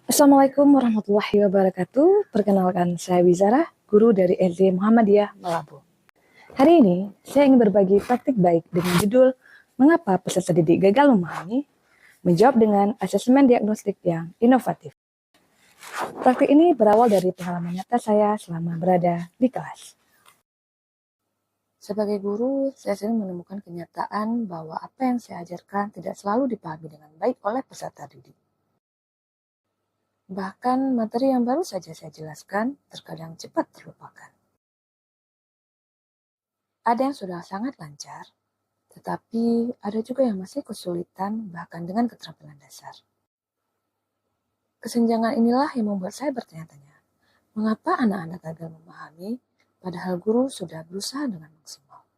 Assalamualaikum warahmatullahi wabarakatuh. Perkenalkan, saya Wizara, guru dari SD Muhammadiyah Melabu. Hari ini, saya ingin berbagi praktik baik dengan judul Mengapa Peserta Didik Gagal Memahami? Menjawab dengan asesmen diagnostik yang inovatif. Praktik ini berawal dari pengalaman nyata saya selama berada di kelas. Sebagai guru, saya sering menemukan kenyataan bahwa apa yang saya ajarkan tidak selalu dipahami dengan baik oleh peserta didik. Bahkan materi yang baru saja saya jelaskan terkadang cepat terlupakan. Ada yang sudah sangat lancar, tetapi ada juga yang masih kesulitan bahkan dengan keterampilan dasar. Kesenjangan inilah yang membuat saya bertanya-tanya, mengapa anak-anak gagal memahami padahal guru sudah berusaha dengan maksimal?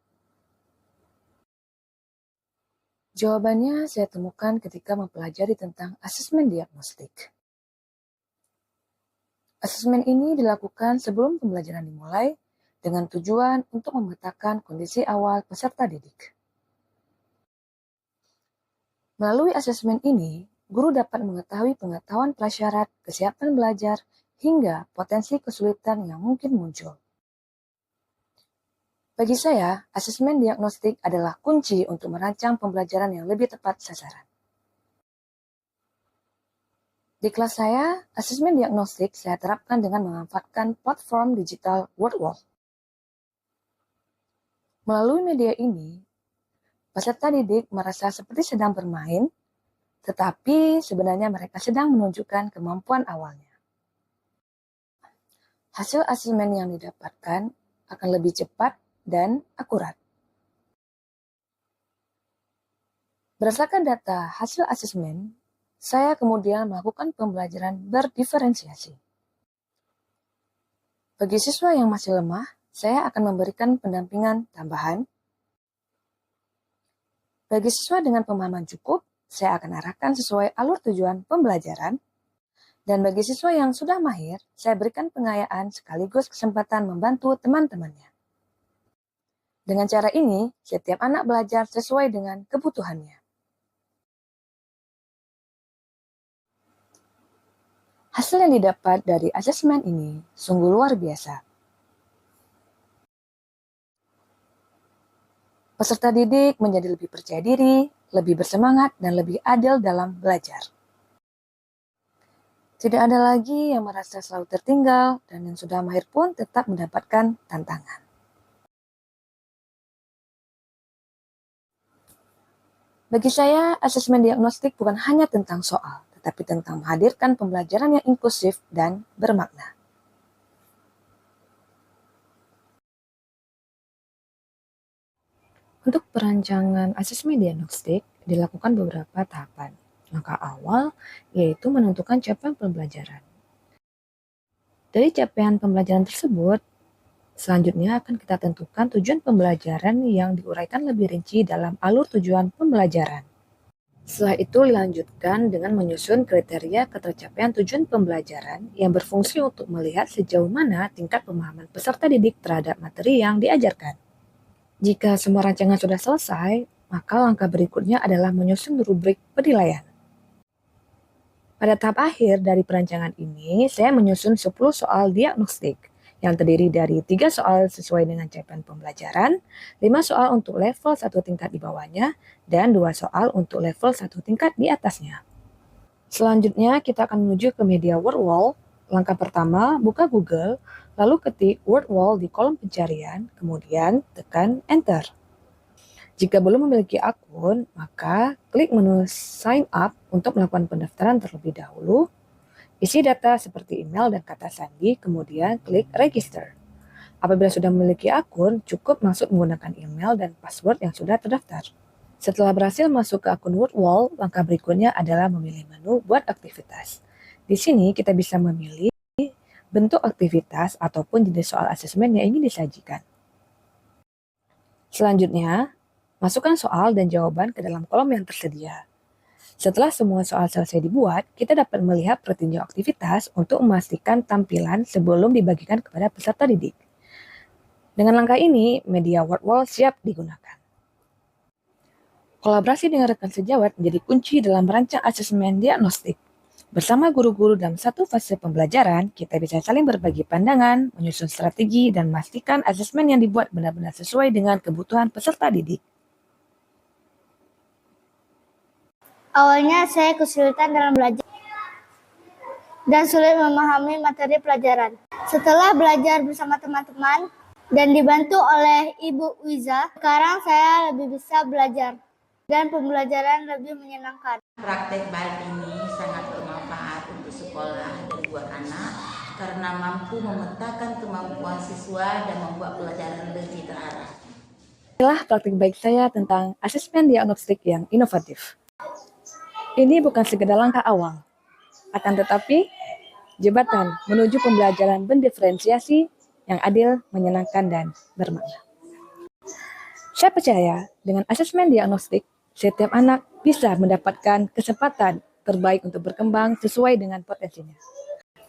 Jawabannya saya temukan ketika mempelajari tentang asesmen diagnostik. Asesmen ini dilakukan sebelum pembelajaran dimulai dengan tujuan untuk memetakan kondisi awal peserta didik. Melalui asesmen ini, guru dapat mengetahui pengetahuan prasyarat, kesiapan belajar, hingga potensi kesulitan yang mungkin muncul. Bagi saya, asesmen diagnostik adalah kunci untuk merancang pembelajaran yang lebih tepat sasaran. Di kelas saya, asesmen diagnostik saya terapkan dengan memanfaatkan platform digital WordWall. Melalui media ini, peserta didik merasa seperti sedang bermain, tetapi sebenarnya mereka sedang menunjukkan kemampuan awalnya. Hasil asesmen yang didapatkan akan lebih cepat dan akurat. Berdasarkan data hasil asesmen, saya kemudian melakukan pembelajaran berdiferensiasi. Bagi siswa yang masih lemah, saya akan memberikan pendampingan tambahan. Bagi siswa dengan pemahaman cukup, saya akan arahkan sesuai alur tujuan pembelajaran. Dan bagi siswa yang sudah mahir, saya berikan pengayaan sekaligus kesempatan membantu teman-temannya. Dengan cara ini, setiap anak belajar sesuai dengan kebutuhannya. Hasil yang didapat dari asesmen ini sungguh luar biasa. Peserta didik menjadi lebih percaya diri, lebih bersemangat, dan lebih adil dalam belajar. Tidak ada lagi yang merasa selalu tertinggal, dan yang sudah mahir pun tetap mendapatkan tantangan. Bagi saya, asesmen diagnostik bukan hanya tentang soal, tetapi tentang menghadirkan pembelajaran yang inklusif dan bermakna. Untuk perancangan asesmen diagnostik dilakukan beberapa tahapan. Langkah awal yaitu menentukan capaian pembelajaran. Dari capaian pembelajaran tersebut, selanjutnya akan kita tentukan tujuan pembelajaran yang diuraikan lebih rinci dalam alur tujuan pembelajaran. Setelah itu dilanjutkan dengan menyusun kriteria ketercapaian tujuan pembelajaran yang berfungsi untuk melihat sejauh mana tingkat pemahaman peserta didik terhadap materi yang diajarkan. Jika semua rancangan sudah selesai, maka langkah berikutnya adalah menyusun rubrik penilaian. Pada tahap akhir dari perancangan ini, saya menyusun 10 soal diagnostik yang terdiri dari 3 soal sesuai dengan capaian pembelajaran, 5 soal untuk level 1 tingkat di bawahnya, dan 2 soal untuk level 1 tingkat di atasnya. Selanjutnya, kita akan menuju ke media WordWall. Langkah pertama, buka Google, lalu ketik WordWall di kolom pencarian, kemudian tekan Enter. Jika belum memiliki akun, maka klik menu Sign Up untuk melakukan pendaftaran terlebih dahulu. Isi data seperti email dan kata sandi, kemudian klik Register. Apabila sudah memiliki akun, cukup masuk menggunakan email dan password yang sudah terdaftar. Setelah berhasil masuk ke akun WordWall, langkah berikutnya adalah memilih menu Buat Aktivitas. Di sini kita bisa memilih bentuk aktivitas ataupun jenis soal asesmen yang ingin disajikan. Selanjutnya, masukkan soal dan jawaban ke dalam kolom yang tersedia. Setelah semua soal selesai dibuat, kita dapat melihat petinjau aktivitas untuk memastikan tampilan sebelum dibagikan kepada peserta didik. Dengan langkah ini, media WordWall siap digunakan. Kolaborasi dengan rekan sejawat menjadi kunci dalam merancang asesmen diagnostik. Bersama guru-guru dalam satu fase pembelajaran, kita bisa saling berbagi pandangan, menyusun strategi, dan memastikan asesmen yang dibuat benar-benar sesuai dengan kebutuhan peserta didik. Awalnya saya kesulitan dalam belajar dan sulit memahami materi pelajaran. Setelah belajar bersama teman-teman dan dibantu oleh Ibu Wiza, sekarang saya lebih bisa belajar dan pembelajaran lebih menyenangkan. Praktek baik ini sangat bermanfaat untuk sekolah dan buat anak karena mampu memetakan kemampuan siswa dan membuat pelajaran lebih terarah. Inilah praktik baik saya tentang asesmen diagnostik yang inovatif. Ini bukan sekedar langkah awal, akan tetapi jembatan menuju pembelajaran berdiferensiasi yang adil, menyenangkan, dan bermakna. Saya percaya dengan asesmen diagnostik, setiap anak bisa mendapatkan kesempatan terbaik untuk berkembang sesuai dengan potensinya.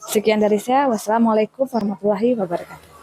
Sekian dari saya. Wassalamualaikum warahmatullahi wabarakatuh.